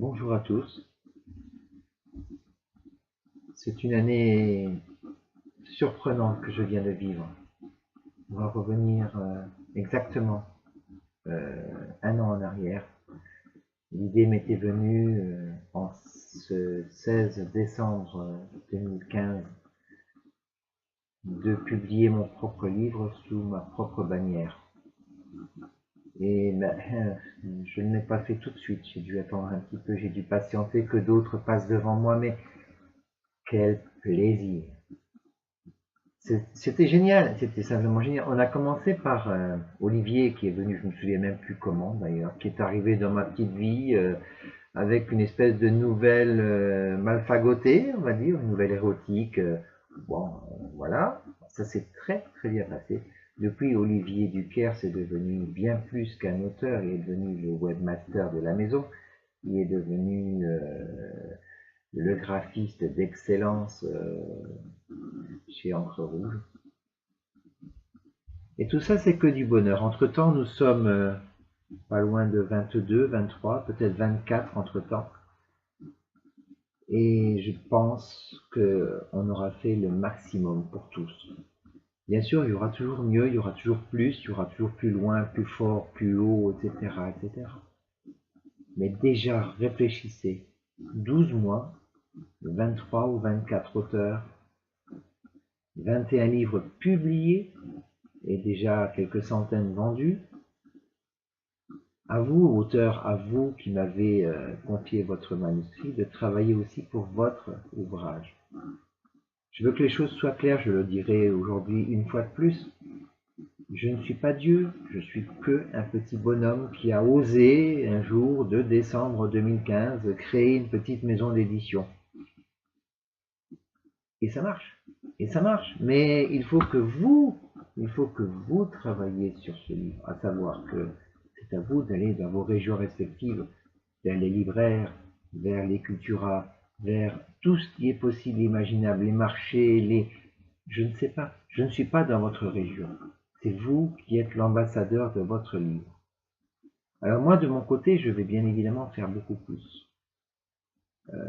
Bonjour à tous. C'est une année surprenante que je viens de vivre. On va revenir exactement un an en arrière. L'idée m'était venue en ce 16 décembre 2015 de publier mon propre livre sous ma propre bannière. Et je ne l'ai pas fait tout de suite, j'ai dû attendre un petit peu, j'ai dû patienter que d'autres passent devant moi, mais quel plaisir! C'était génial, c'était simplement génial. On a commencé par Olivier qui est venu, je me souviens même plus comment d'ailleurs, qui est arrivé dans ma petite vie avec une espèce de nouvelle malfagotée, on va dire, une nouvelle érotique. Voilà, ça s'est très très bien passé. Depuis, Olivier Duquer c'est devenu bien plus qu'un auteur, il est devenu le webmaster de la maison, il est devenu le graphiste d'excellence chez Encre Rouge. Et tout ça, c'est que du bonheur. Entre-temps, nous sommes pas loin de 22, 23, peut-être 24 entre-temps. Et je pense qu'on aura fait le maximum pour tous. Bien sûr, il y aura toujours mieux, il y aura toujours plus, il y aura toujours plus loin, plus fort, plus haut, etc., etc. Mais déjà, réfléchissez. 12 mois, 23 ou 24 auteurs, 21 livres publiés et déjà quelques centaines vendus. À vous, auteurs, à vous qui m'avez confié votre manuscrit, de travailler aussi pour votre ouvrage. Je veux que les choses soient claires, je le dirai aujourd'hui une fois de plus. Je ne suis pas Dieu, je suis que un petit bonhomme qui a osé un jour, 2 décembre 2015, créer une petite maison d'édition. Et ça marche, mais il faut que vous travailliez sur ce livre, à savoir que c'est à vous d'aller dans vos régions respectives, vers les libraires, vers les culturas, vers tout ce qui est possible et imaginable, les marchés, je ne sais pas, je ne suis pas dans votre région. C'est vous qui êtes l'ambassadeur de votre livre. Alors moi, de mon côté, je vais bien évidemment faire beaucoup plus.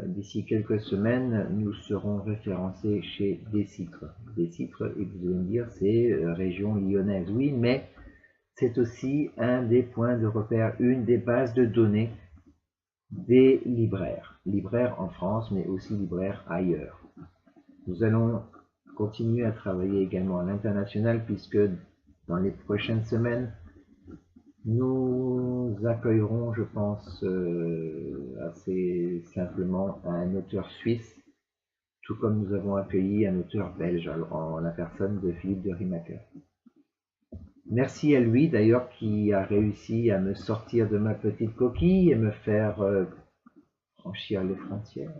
D'ici quelques semaines, nous serons référencés chez Décitre. Décitre, et vous allez me dire, c'est région lyonnaise. Oui, mais c'est aussi un des points de repère, une des bases de données des libraires. Libraires en France, mais aussi libraires ailleurs. Nous allons continuer à travailler également à l'international, puisque dans les prochaines semaines, nous accueillerons, je pense, assez simplement un auteur suisse, tout comme nous avons accueilli un auteur belge, en la personne de Philippe de Rimacker. Merci à lui d'ailleurs qui a réussi à me sortir de ma petite coquille et me faire franchir les frontières.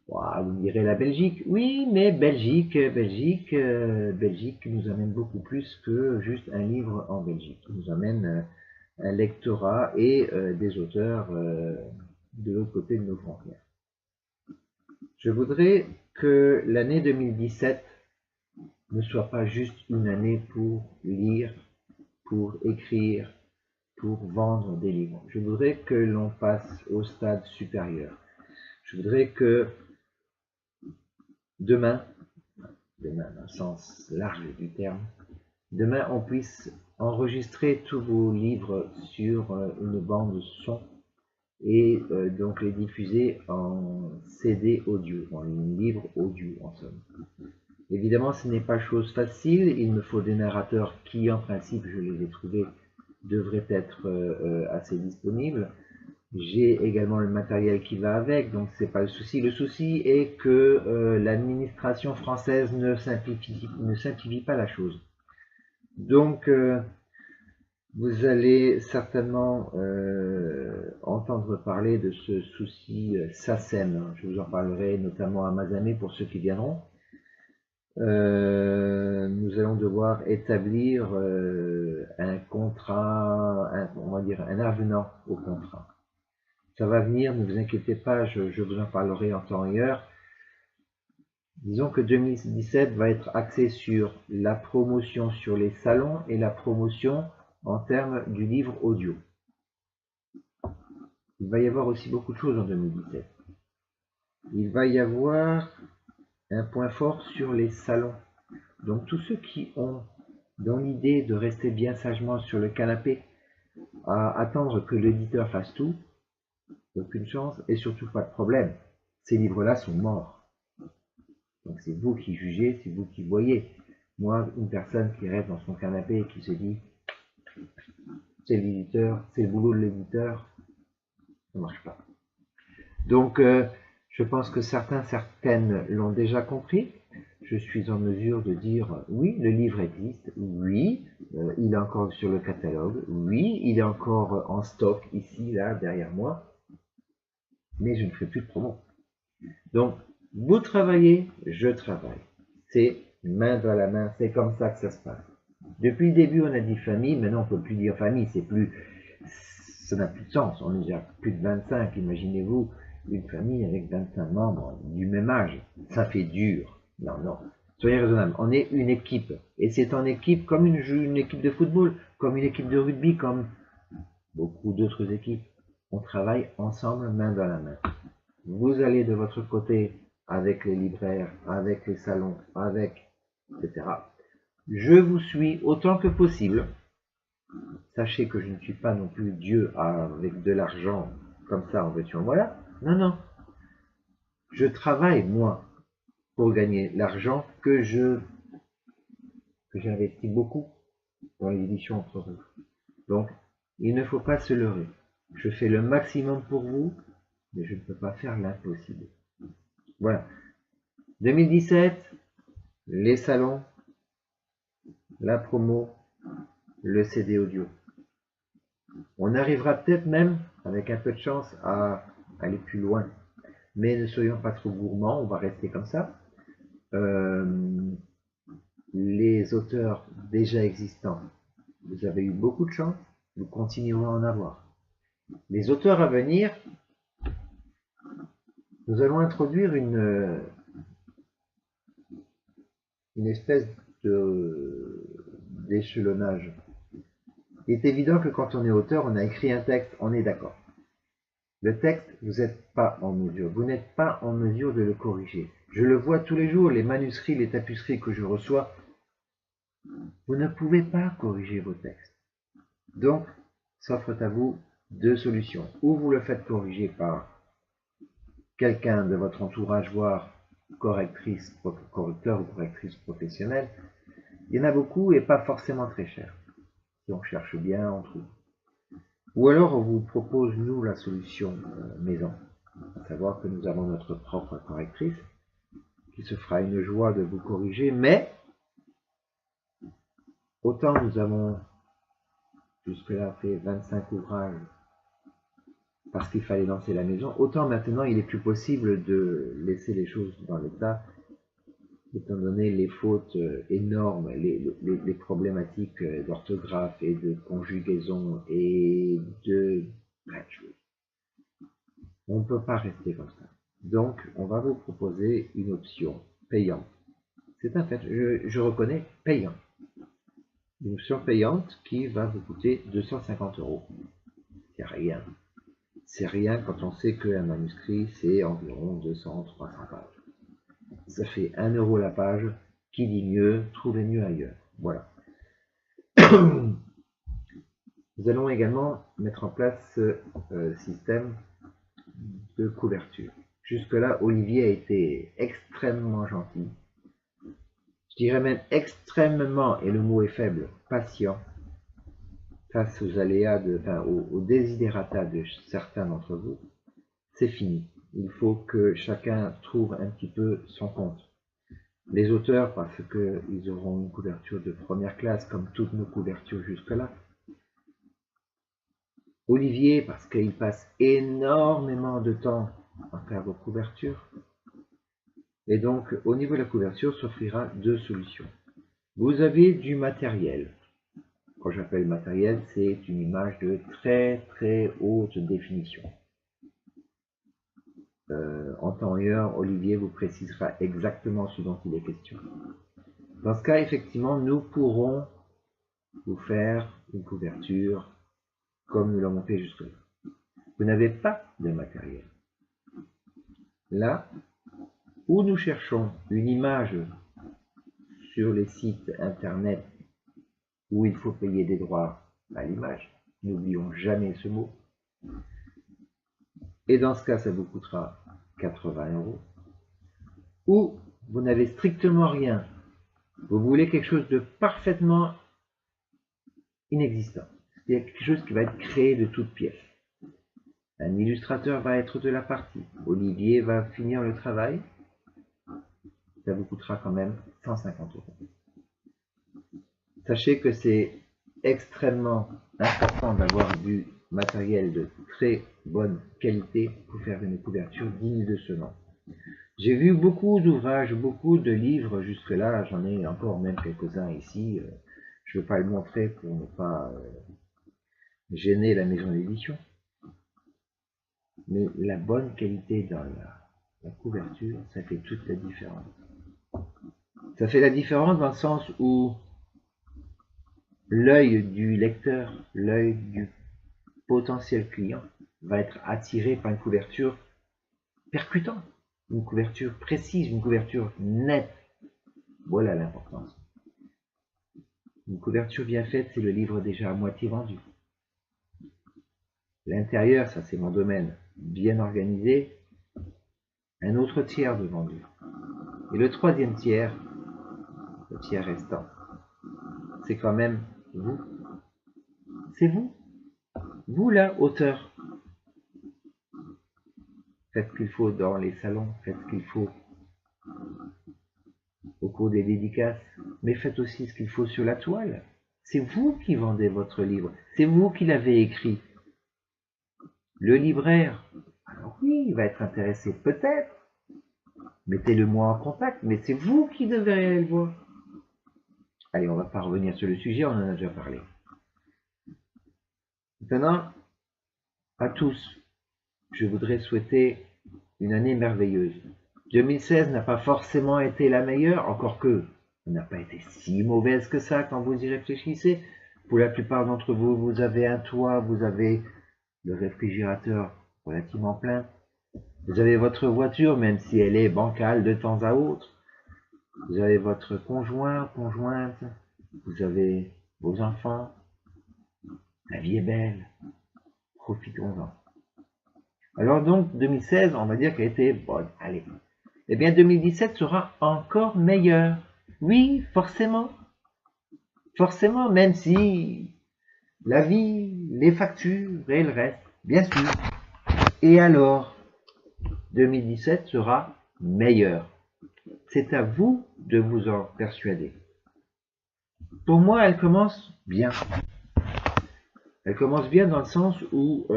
Wow, vous me direz la Belgique. Oui, mais Belgique nous amène beaucoup plus que juste un livre en Belgique. Il nous amène un lectorat et des auteurs de l'autre côté de nos frontières. Je voudrais que l'année 2017 ne soit pas juste une année pour lire, pour écrire, pour vendre des livres. Je voudrais que l'on passe au stade supérieur. Je voudrais que demain, dans le sens large du terme, demain on puisse enregistrer tous vos livres sur une bande son et donc les diffuser en CD audio, en livre audio en somme. Évidemment, ce n'est pas chose facile, il me faut des narrateurs qui, en principe, je les ai trouvés, devraient être assez disponibles. J'ai également le matériel qui va avec, donc c'est pas le souci. Le souci est que l'administration française ne simplifie pas la chose. Donc, vous allez certainement entendre parler de ce souci SACEM. Je vous en parlerai notamment à Mazamet pour ceux qui viendront. Nous allons devoir établir un contrat, on va dire un avenant au contrat. Ça va venir, ne vous inquiétez pas, je vous en parlerai en temps et heure. Disons que 2017 va être axé sur la promotion sur les salons et la promotion en termes du livre audio. il va y avoir aussi beaucoup de choses en 2017. Il va y avoir un point fort sur les salons. Donc tous ceux qui ont dans l'idée de rester bien sagement sur le canapé, à attendre que l'éditeur fasse tout, aucune chance et surtout pas de problème. Ces livres-là sont morts. Donc c'est vous qui jugez, c'est vous qui voyez. Moi, une personne qui reste dans son canapé et qui se dit c'est l'éditeur, c'est le boulot de l'éditeur, ça ne marche pas. Donc je pense que certaines l'ont déjà compris. Je suis en mesure de dire oui, le livre existe, oui, il est encore sur le catalogue, oui, il est encore en stock ici, là, derrière moi, mais je ne ferai plus de promo. Donc, vous travaillez, je travaille. C'est main dans la main, c'est comme ça que ça se passe. Depuis le début, on a dit famille, maintenant on ne peut plus dire famille, ça n'a plus de sens, on est déjà plus de 25, imaginez-vous, une famille avec 25 membres du même âge, ça fait dur. Non, non, soyez raisonnable, on est une équipe, et c'est en équipe comme une équipe de football, comme une équipe de rugby, comme beaucoup d'autres équipes. On travaille ensemble, main dans la main. Vous allez de votre côté avec les libraires, avec les salons, avec, etc. Je vous suis autant que possible. Sachez que je ne suis pas non plus Dieu avec de l'argent comme ça en veux-tu en voilà. Non, non. Je travaille, moi, pour gagner l'argent que j'investis beaucoup dans les éditions entre vous. Donc, il ne faut pas se leurrer. Je fais le maximum pour vous, mais je ne peux pas faire l'impossible. Voilà. 2017, les salons, la promo, le CD audio. On arrivera peut-être même, avec un peu de chance, à aller plus loin. Mais ne soyons pas trop gourmands, on va rester comme ça. Les auteurs déjà existants, vous avez eu beaucoup de chance, vous continuerez à en avoir. Les auteurs à venir, nous allons introduire une espèce d'échelonnage. Il est évident que quand on est auteur, on a écrit un texte, on est d'accord. Le texte, vous n'êtes pas en mesure. Vous n'êtes pas en mesure de le corriger. Je le vois tous les jours, les manuscrits, les tapisseries que je reçois. Vous ne pouvez pas corriger vos textes. Donc, s'offrent à vous deux solutions. Ou vous le faites corriger par quelqu'un de votre entourage, voire correcteur ou correctrice professionnelle. Il y en a beaucoup et pas forcément très cher. Si on cherche bien, on trouve. Ou alors on vous propose, nous, la solution maison. À savoir que nous avons notre propre correctrice qui se fera une joie de vous corriger, mais autant nous avons jusque-là fait 25 ouvrages parce qu'il fallait lancer la maison, autant maintenant il est plus possible de laisser les choses dans l'état, étant donné les fautes énormes, les problématiques d'orthographe et de conjugaison et de plein de choses. On ne peut pas rester comme ça. Donc, on va vous proposer une option payante. C'est un fait, je reconnais, payant. Une option payante qui va vous coûter 250 €. C'est rien. C'est rien quand on sait qu'un manuscrit, c'est environ 200-300 pages. Ça fait 1 € la page. Qui dit mieux, trouvez mieux ailleurs. Voilà. Nous allons également mettre en place ce système de couverture. Jusque-là, Olivier a été extrêmement gentil. Je dirais même extrêmement, et le mot est faible, patient, face aux aléas, aux desiderata de certains d'entre vous. C'est fini. Il faut que chacun trouve un petit peu son compte. Les auteurs, parce qu'ils auront une couverture de première classe, comme toutes nos couvertures jusque-là. Olivier, parce qu'il passe énormément de temps à faire vos couvertures. Et donc, au niveau de la couverture, s'offrira deux solutions. Vous avez du matériel. Quand j'appelle matériel, c'est une image de très très haute définition. En temps et heure, Olivier vous précisera exactement ce dont il est question. Dans ce cas, effectivement, nous pourrons vous faire une couverture comme nous l'avons fait jusque-là. Vous n'avez pas de matériel. Là où nous cherchons une image sur les sites internet où il faut payer des droits à l'image, n'oublions jamais ce mot, et dans ce cas ça vous coûtera 80 €, ou vous n'avez strictement rien, vous voulez quelque chose de parfaitement inexistant, c'est quelque chose qui va être créé de toutes pièces. Un illustrateur va être de la partie, Olivier va finir le travail, ça vous coûtera quand même 150 €. Sachez que c'est extrêmement important d'avoir du matériel de très bonne qualité pour faire une couverture digne de ce nom. J'ai vu beaucoup d'ouvrages, beaucoup de livres jusque-là, j'en ai encore même quelques-uns ici, je ne veux pas le montrer pour ne pas gêner la maison d'édition. Mais la bonne qualité dans la couverture, ça fait toute la différence. Ça fait la différence dans le sens où l'œil du lecteur, l'œil du potentiel client va être attiré par une couverture percutante, une couverture précise, une couverture nette. Voilà l'importance. Une couverture bien faite, c'est le livre déjà à moitié vendu. L'intérieur, ça c'est mon domaine, bien organisé, un autre tiers de vendu. Et le troisième tiers, le tiers restant, c'est quand même vous. C'est vous. Vous là, auteur. Faites ce qu'il faut dans les salons, faites ce qu'il faut au cours des dédicaces, mais faites aussi ce qu'il faut sur la toile. C'est vous qui vendez votre livre, c'est vous qui l'avez écrit. Le libraire, alors oui, il va être intéressé peut-être, mettez-le-moi en contact, mais c'est vous qui devez aller le voir. Allez, on ne va pas revenir sur le sujet, on en a déjà parlé. Maintenant, à tous, je voudrais souhaiter une année merveilleuse. 2016 n'a pas forcément été la meilleure, encore que elle n'a pas été si mauvaise que ça quand vous y réfléchissez. Pour la plupart d'entre vous, vous avez un toit, vous avez le réfrigérateur relativement plein, vous avez votre voiture, même si elle est bancale de temps à autre, vous avez votre conjoint, conjointe, vous avez vos enfants, la vie est belle, profitons-en. Alors donc, 2016, on va dire qu'elle a été bonne, allez. Eh bien, 2017 sera encore meilleur. Oui, forcément. Forcément, même si la vie, les factures et le reste, bien sûr. Et alors, 2017 sera meilleur. C'est à vous de vous en persuader. Pour moi, elle commence bien. Elle commence bien dans le sens où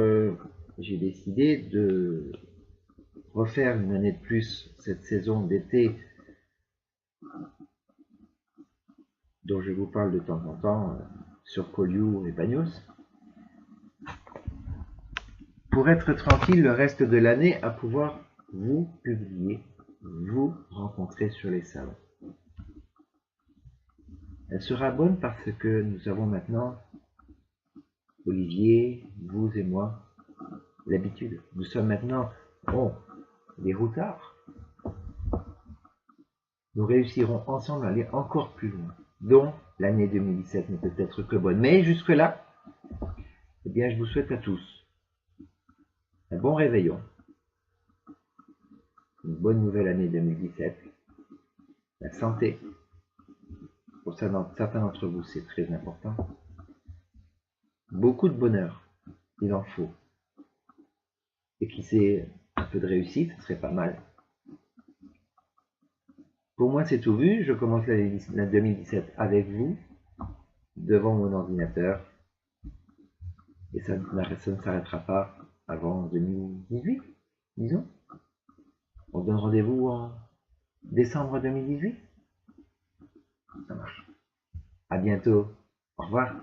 j'ai décidé de refaire une année de plus cette saison d'été dont je vous parle de temps en temps sur Collioure et Bagnos, pour être tranquille le reste de l'année à pouvoir vous publier, vous rencontrer sur les salons. Elle sera bonne parce que nous avons maintenant, Olivier, vous et moi, l'habitude. Nous sommes maintenant, des routards. Nous réussirons ensemble à aller encore plus loin. Donc, l'année 2017 ne peut être que bonne. Mais jusque-là, eh bien, je vous souhaite à tous un bon réveillon, une bonne nouvelle année 2017, la santé. Pour certains d'entre vous, c'est très important. Beaucoup de bonheur, il en faut. Et qui sait, un peu de réussite, ce serait pas mal. Pour moi, c'est tout vu. Je commence l'année 2017 avec vous, devant mon ordinateur. Et ça ne s'arrêtera pas avant 2018, disons. On donne rendez-vous en décembre 2018. Ça marche. À bientôt. Au revoir.